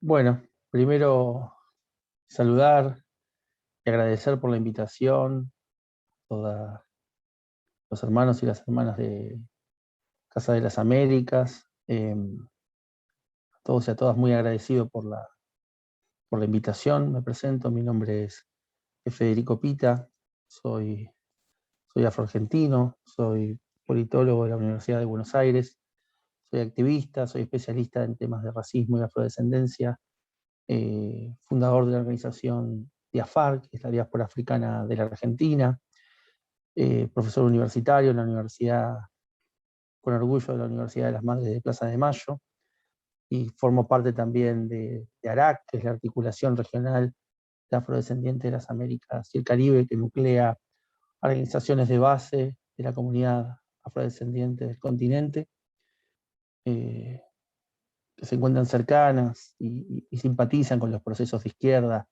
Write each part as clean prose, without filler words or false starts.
Bueno, primero saludar y agradecer por la invitación a todos los hermanos y las hermanas de Casa de las Américas. A todos y a todas muy agradecido por la invitación. Me presento, mi nombre es Federico Pita, soy, soy afroargentino, soy politólogo de la Universidad de Buenos Aires, soy activista, soy especialista en temas de racismo y afrodescendencia, fundador de la organización DIAFAR, que es la Diáspora Africana de la Argentina, profesor universitario en la universidad, con orgullo, de la Universidad de las Madres de Plaza de Mayo, y formo parte también de ARAC, que es la articulación regional de afrodescendientes de las Américas y el Caribe, que nuclea organizaciones de base de la comunidad afrodescendiente del continente, eh, que se encuentran cercanas y simpatizan con los procesos de izquierda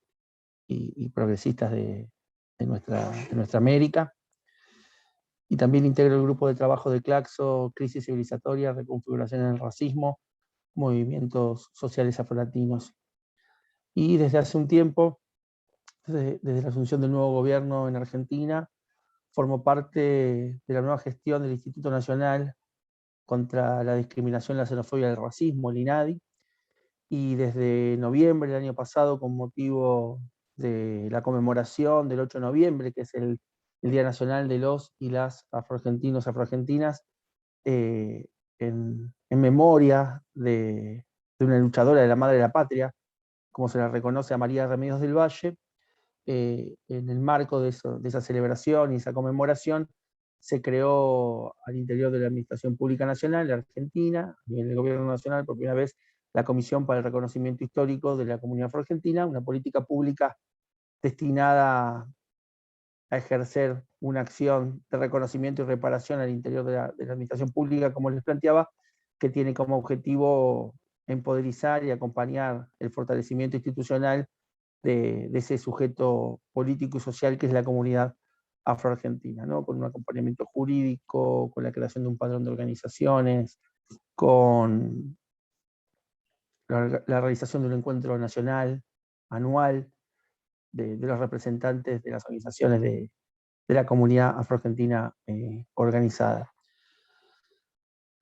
y progresistas de nuestra América. Y también integro el grupo de trabajo de Claxo, Crisis Civilizatoria, Reconfiguración en el Racismo, Movimientos Sociales Afrolatinos. Y desde hace un tiempo, desde la asunción del nuevo gobierno en Argentina, formo parte de la nueva gestión del Instituto Nacional contra la Discriminación, la Xenofobia y el Racismo, el INADI, y desde noviembre del año pasado, con motivo de la conmemoración del 8 de noviembre, que es el Día Nacional de los y las afroargentinos, afroargentinas, en memoria de una luchadora de la madre de la patria, como se la reconoce a María Remedios del Valle. En el marco de esa celebración y esa conmemoración, se creó al interior de la Administración Pública Nacional de Argentina y en el Gobierno Nacional por primera vez la Comisión para el Reconocimiento Histórico de la Comunidad Afroargentina, una política pública destinada a ejercer una acción de reconocimiento y reparación al interior de la administración pública, como les planteaba, que tiene como objetivo empoderizar y acompañar el fortalecimiento institucional de ese sujeto político y social que es la comunidad afroargentina, ¿no? Con un acompañamiento jurídico, con la creación de un padrón de organizaciones, con la realización de un encuentro nacional anual de los representantes de las organizaciones de la comunidad afroargentina organizada.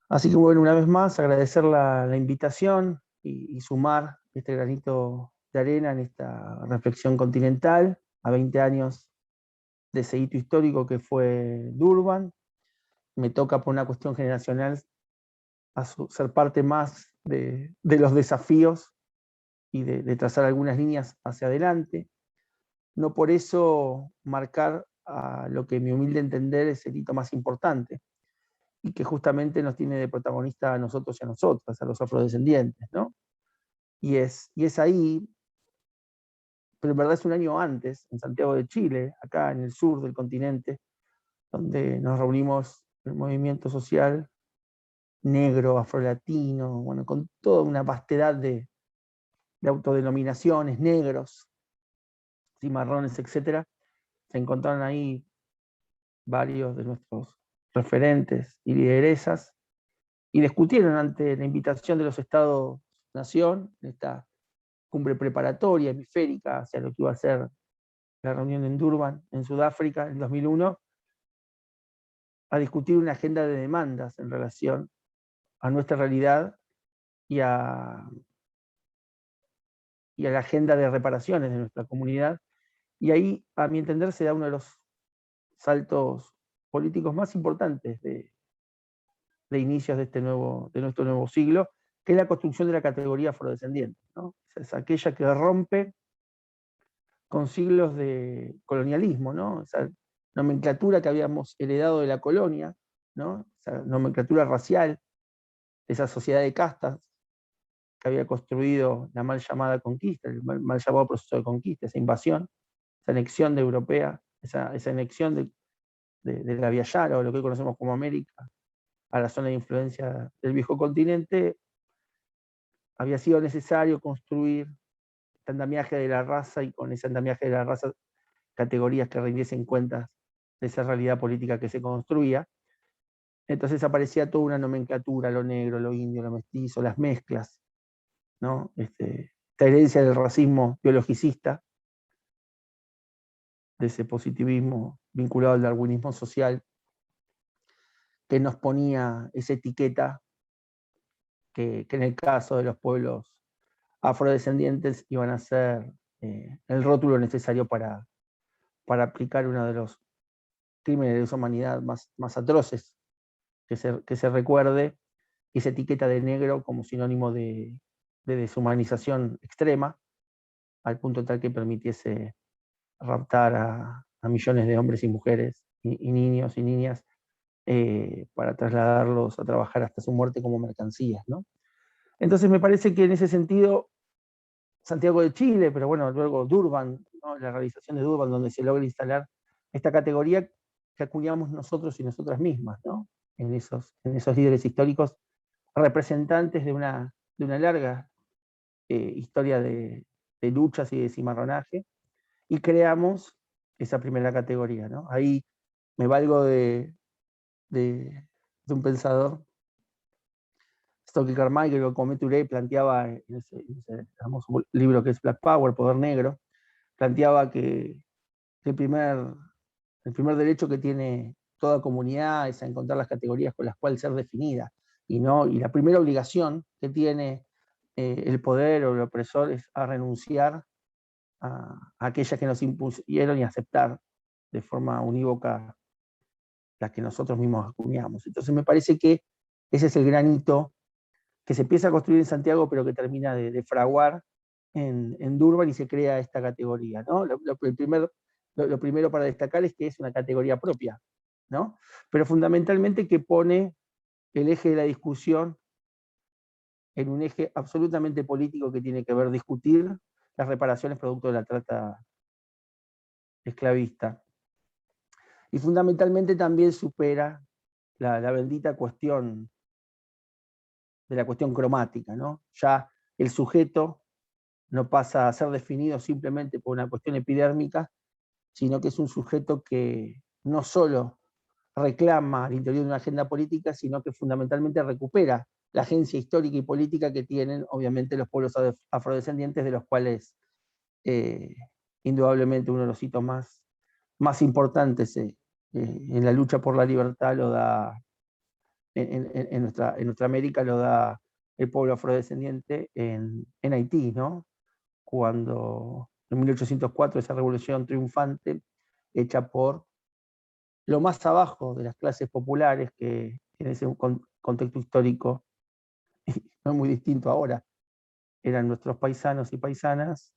Así que bueno, una vez más agradecer la invitación y sumar este granito de arena en esta reflexión continental a 20 años de ese hito histórico que fue Durban. Me toca por una cuestión generacional ser parte más de los desafíos y de trazar algunas líneas hacia adelante. No por eso marcar a lo que mi humilde entender es el hito más importante y que justamente nos tiene de protagonista a nosotros y a nosotras, a los afrodescendientes, ¿no? Y es ahí, pero en verdad es un año antes, en Santiago de Chile, acá en el sur del continente, donde nos reunimos el movimiento social negro, afrolatino, bueno, con toda una vastedad de autodenominaciones, negros, cimarrones, etcétera. Se encontraron ahí varios de nuestros referentes y lideresas y discutieron ante la invitación de los Estados-Nación, en esta cumbre preparatoria hemisférica hacia lo que iba a ser la reunión en Durban, en Sudáfrica, en 2001, a discutir una agenda de demandas en relación a nuestra realidad y y a la agenda de reparaciones de nuestra comunidad. Y ahí, a mi entender, se da uno de los saltos políticos más importantes de inicios de nuestro nuevo siglo, que es la construcción de la categoría afrodescendiente, ¿no? Es aquella que rompe con siglos de colonialismo, ¿no? Esa nomenclatura que habíamos heredado de la colonia, ¿no? Esa nomenclatura racial, esa sociedad de castas que había construido la mal llamada conquista, el mal llamado proceso de conquista, esa invasión, esa anexión de europea, esa anexión de la Via Yala, o lo que hoy conocemos como América, a la zona de influencia del viejo continente. Había sido necesario construir este andamiaje de la raza, y con ese andamiaje de la raza categorías que rindiesen cuentas de esa realidad política que se construía. Entonces aparecía toda una nomenclatura, lo negro, lo indio, lo mestizo, las mezclas, ¿no? esta herencia del racismo biologicista, de ese positivismo vinculado al darwinismo social, que nos ponía esa etiqueta que en el caso de los pueblos afrodescendientes iban a ser el rótulo necesario para aplicar uno de los crímenes de deshumanidad más atroces que se recuerde, esa etiqueta de negro como sinónimo de deshumanización extrema, al punto tal que permitiese raptar a millones de hombres y mujeres y niños y niñas para trasladarlos a trabajar hasta su muerte como mercancías, ¿no? Entonces me parece que en ese sentido, Santiago de Chile, pero bueno, luego Durban, ¿no? La realización de Durban, donde se logra instalar esta categoría que acuñamos nosotros y nosotras mismas, ¿no? En esos líderes históricos, representantes de una larga historia de luchas y de cimarronaje, y creamos esa primera categoría, ¿no? Ahí me valgo de un pensador, Stokely Carmichael, que como Touré planteaba en ese famoso libro que es Black Power, Poder Negro, planteaba que el primer derecho que tiene toda comunidad es a encontrar las categorías con las cuales ser definida, y la primera obligación que tiene el poder o el opresor es a renunciar a aquellas que nos impusieron y aceptar de forma unívoca las que nosotros mismos acuñamos. Entonces me parece que ese es el gran hito que se empieza a construir en Santiago, pero que termina de fraguar en Durban y se crea esta categoría, ¿no? Lo primero para destacar es que es una categoría propia, ¿no? Pero fundamentalmente que pone el eje de la discusión en un eje absolutamente político que tiene que ver discutir las reparaciones producto de la trata esclavista. Y fundamentalmente también supera la bendita cuestión de la cuestión cromática, ¿no? Ya el sujeto no pasa a ser definido simplemente por una cuestión epidérmica, sino que es un sujeto que no solo reclama al interior de una agenda política, sino que fundamentalmente recupera la agencia histórica y política que tienen, obviamente, los pueblos afrodescendientes, de los cuales indudablemente uno de los hitos más importantes en la lucha por la libertad lo da, en nuestra América lo da el pueblo afrodescendiente en Haití, ¿no? Cuando en 1804 esa revolución triunfante hecha por lo más abajo de las clases populares, que en ese contexto histórico no es muy distinto ahora, eran nuestros paisanos y paisanas,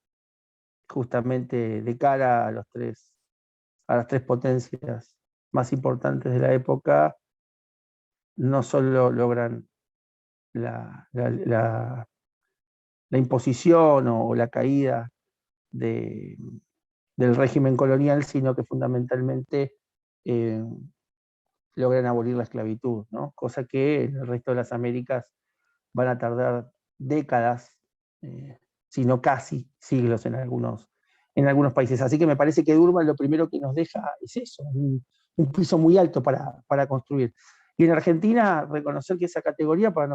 justamente de cara a las tres potencias más importantes de la época, no solo logran la imposición o la caída del régimen colonial, sino que fundamentalmente eh, logran abolir la esclavitud, ¿no? Cosa que en el resto de las Américas van a tardar décadas, si no casi siglos en algunos países. Así que me parece que Durban lo primero que nos deja es eso, un piso muy alto para construir. Y en Argentina, reconocer que esa categoría para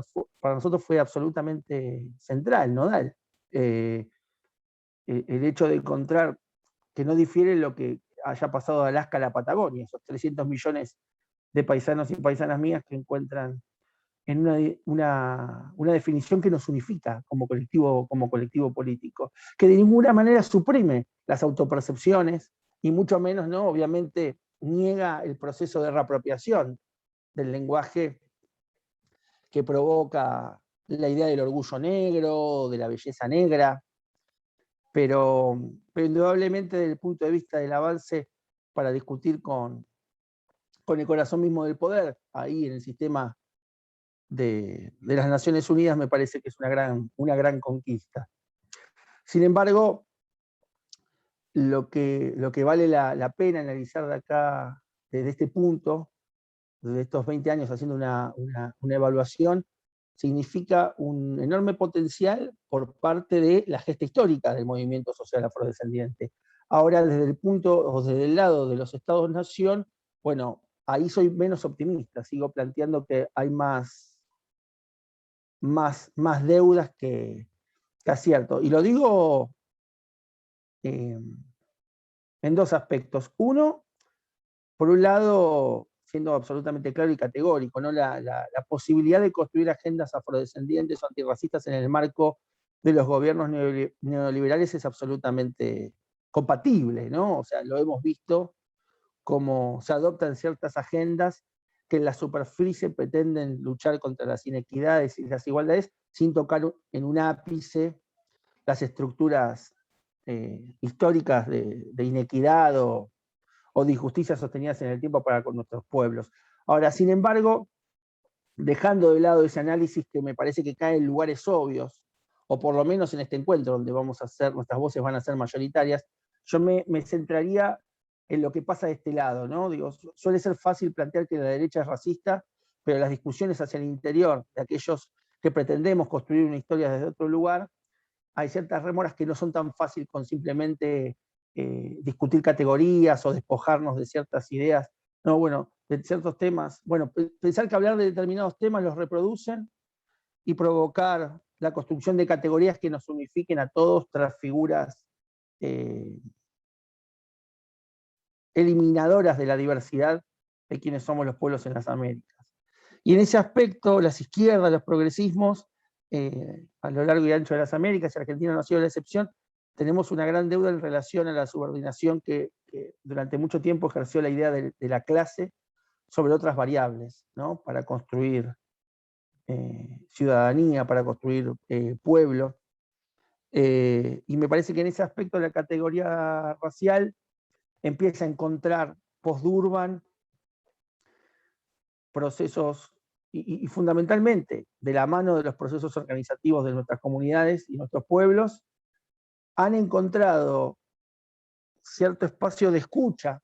nosotros fue absolutamente central, nodal. El hecho de encontrar que no difiere lo que haya pasado de Alaska a la Patagonia, esos 300 millones de paisanos y paisanas mías que encuentran en una definición que nos unifica como colectivo político, que de ninguna manera suprime las autopercepciones y mucho menos, ¿no? Obviamente, niega el proceso de reapropiación del lenguaje que provoca la idea del orgullo negro, de la belleza negra, pero indudablemente desde el punto de vista del avance para discutir con el corazón mismo del poder, ahí en el sistema de las Naciones Unidas, me parece que es una gran conquista. Sin embargo, lo que vale la pena analizar de acá, desde este punto, desde estos 20 años haciendo una evaluación, significa un enorme potencial por parte de la gesta histórica del movimiento social afrodescendiente. Ahora, desde el punto, o desde el lado de los Estados-nación, bueno, ahí soy menos optimista, sigo planteando que hay más deudas que que acierto. Y lo digo en dos aspectos. Uno, por un lado, siendo absolutamente claro y categórico, ¿no? La posibilidad de construir agendas afrodescendientes o antirracistas en el marco de los gobiernos neoliberales es absolutamente compatible, ¿no? O sea, lo hemos visto como se adoptan ciertas agendas que en la superficie pretenden luchar contra las inequidades y las desigualdades sin tocar en un ápice las estructuras históricas de inequidad o de injusticias sostenidas en el tiempo para con nuestros pueblos. Ahora, sin embargo, dejando de lado ese análisis que me parece que cae en lugares obvios, o por lo menos en este encuentro donde vamos a hacer, nuestras voces van a ser mayoritarias, yo me centraría en lo que pasa de este lado, ¿no? Digo, suele ser fácil plantear que la derecha es racista, pero las discusiones hacia el interior de aquellos que pretendemos construir una historia desde otro lugar, hay ciertas rémoras que no son tan fáciles con simplemente discutir categorías o despojarnos de ciertas ideas. No, bueno, de ciertos temas. Bueno, pensar que hablar de determinados temas los reproducen y provocar la construcción de categorías que nos unifiquen a todos tras figuras eliminadoras de la diversidad de quienes somos los pueblos en las Américas. Y en ese aspecto, las izquierdas, los progresismos, a lo largo y ancho de las Américas, y Argentina no ha sido la excepción, tenemos una gran deuda en relación a la subordinación que durante mucho tiempo ejerció la idea de la clase sobre otras variables, ¿no? Para construir ciudadanía, para construir pueblo. Y me parece que en ese aspecto la categoría racial empieza a encontrar post-Durban procesos y fundamentalmente de la mano de los procesos organizativos de nuestras comunidades y nuestros pueblos, han encontrado cierto espacio de escucha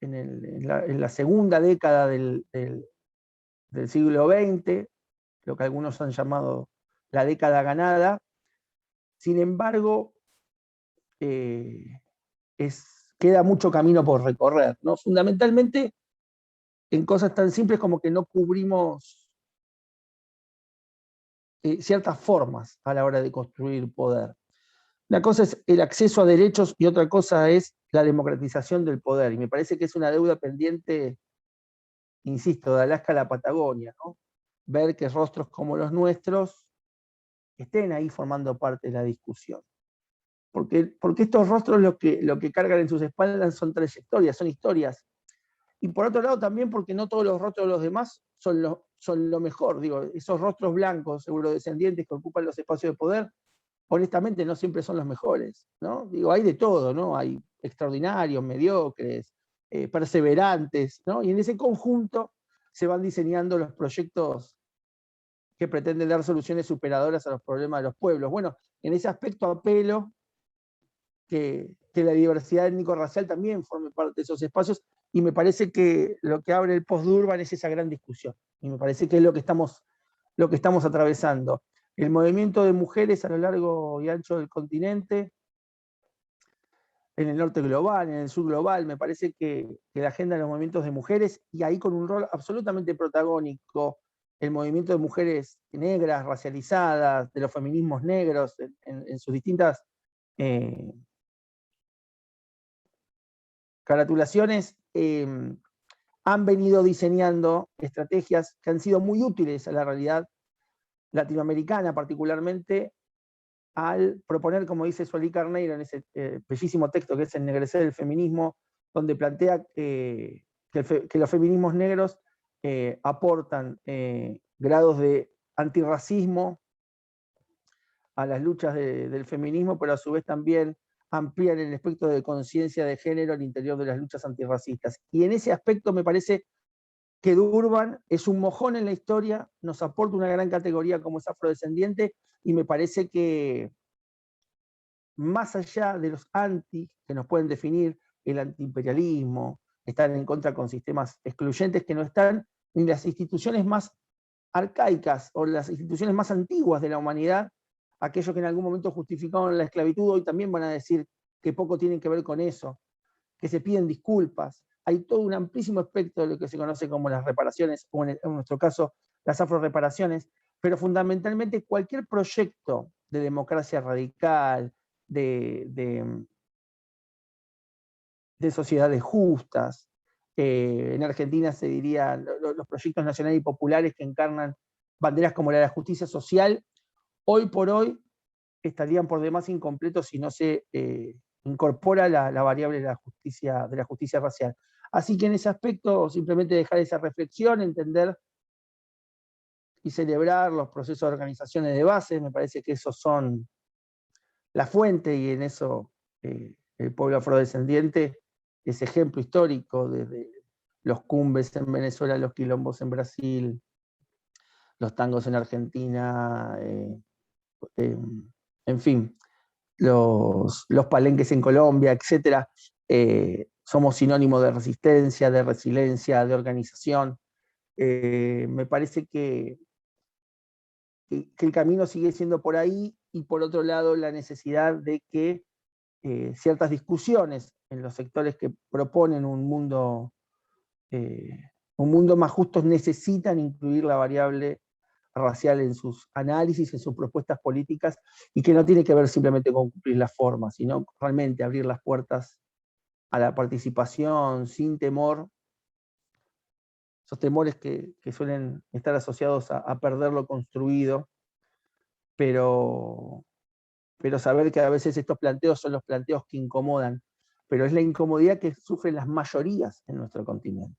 en la segunda década del siglo XX, lo que algunos han llamado la década ganada. Sin embargo, queda mucho camino por recorrer, ¿no? Fundamentalmente en cosas tan simples como que no cubrimos ciertas formas a la hora de construir poder. Una cosa es el acceso a derechos y otra cosa es la democratización del poder. Y me parece que es una deuda pendiente, insisto, de Alaska a la Patagonia, ¿no? Ver que rostros como los nuestros estén ahí formando parte de la discusión. Porque estos rostros lo que cargan en sus espaldas son trayectorias, son historias. Y por otro lado también porque no todos los rostros de los demás son lo mejor. Digo, esos rostros blancos, eurodescendientes que ocupan los espacios de poder, honestamente no siempre son los mejores, ¿no? Digo, hay de todo, ¿no? Hay extraordinarios, mediocres, perseverantes, ¿no? Y en ese conjunto se van diseñando los proyectos que pretenden dar soluciones superadoras a los problemas de los pueblos. Bueno, en ese aspecto apelo que la diversidad étnico-racial también forme parte de esos espacios, y me parece que lo que abre el post-Durban es esa gran discusión, y me parece que es lo que estamos atravesando. El movimiento de mujeres a lo largo y ancho del continente, en el norte global, en el sur global, me parece que la agenda de los movimientos de mujeres, y ahí con un rol absolutamente protagónico, el movimiento de mujeres negras, racializadas, de los feminismos negros, en sus distintas caratulaciones, han venido diseñando estrategias que han sido muy útiles a la realidad latinoamericana, particularmente al proponer, como dice Solí Carneiro en ese bellísimo texto que es Ennegrecer el feminismo, donde plantea que los feminismos negros aportan grados de antirracismo a las luchas del feminismo, pero a su vez también amplían el espectro de conciencia de género al interior de las luchas antirracistas. Y en ese aspecto me parece que Durban es un mojón en la historia, nos aporta una gran categoría como es afrodescendiente, y me parece que más allá de los anti que nos pueden definir, el antiimperialismo, estar en contra con sistemas excluyentes que no están ni las instituciones más arcaicas o las instituciones más antiguas de la humanidad, aquellos que en algún momento justificaron la esclavitud, hoy también van a decir que poco tienen que ver con eso, que se piden disculpas. Hay todo un amplísimo espectro de lo que se conoce como las reparaciones, o en nuestro caso, las afroreparaciones, pero fundamentalmente cualquier proyecto de democracia radical, de sociedades justas. En Argentina se dirían los proyectos nacionales y populares que encarnan banderas como la de la justicia social, hoy por hoy estarían por demás incompletos si no se incorpora la variable de la justicia racial. Así que en ese aspecto simplemente dejar esa reflexión, entender y celebrar los procesos de organizaciones de base, me parece que esos son la fuente, y en eso el pueblo afrodescendiente es ejemplo histórico, desde los cumbes en Venezuela, los quilombos en Brasil, los tangos en Argentina, en fin, los palenques en Colombia, etc. Somos sinónimo de resistencia, de resiliencia, de organización. Me parece que el camino sigue siendo por ahí, y por otro lado la necesidad de que ciertas discusiones en los sectores que proponen un mundo más justo necesitan incluir la variable racial en sus análisis, en sus propuestas políticas, y que no tiene que ver simplemente con cumplir las formas, sino realmente abrir las puertas a la participación sin temor, esos temores que suelen estar asociados a perder lo construido, pero saber que a veces estos planteos son los planteos que incomodan, pero es la incomodidad que sufren las mayorías en nuestro continente.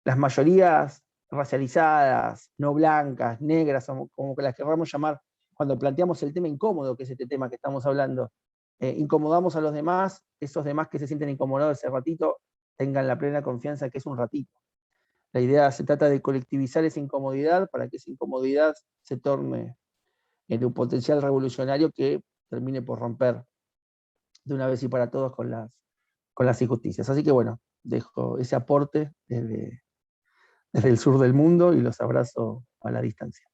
Las mayorías racializadas, no blancas, negras, como que las querramos llamar, cuando planteamos el tema incómodo, que es este tema que estamos hablando, incomodamos a los demás, esos demás que se sienten incomodados ese ratito, tengan la plena confianza que es un ratito. La idea se trata de colectivizar esa incomodidad para que esa incomodidad se torne en un potencial revolucionario que termine por romper de una vez y para todos con las injusticias. Así que bueno, dejo ese aporte desde el sur del mundo y los abrazo a la distancia.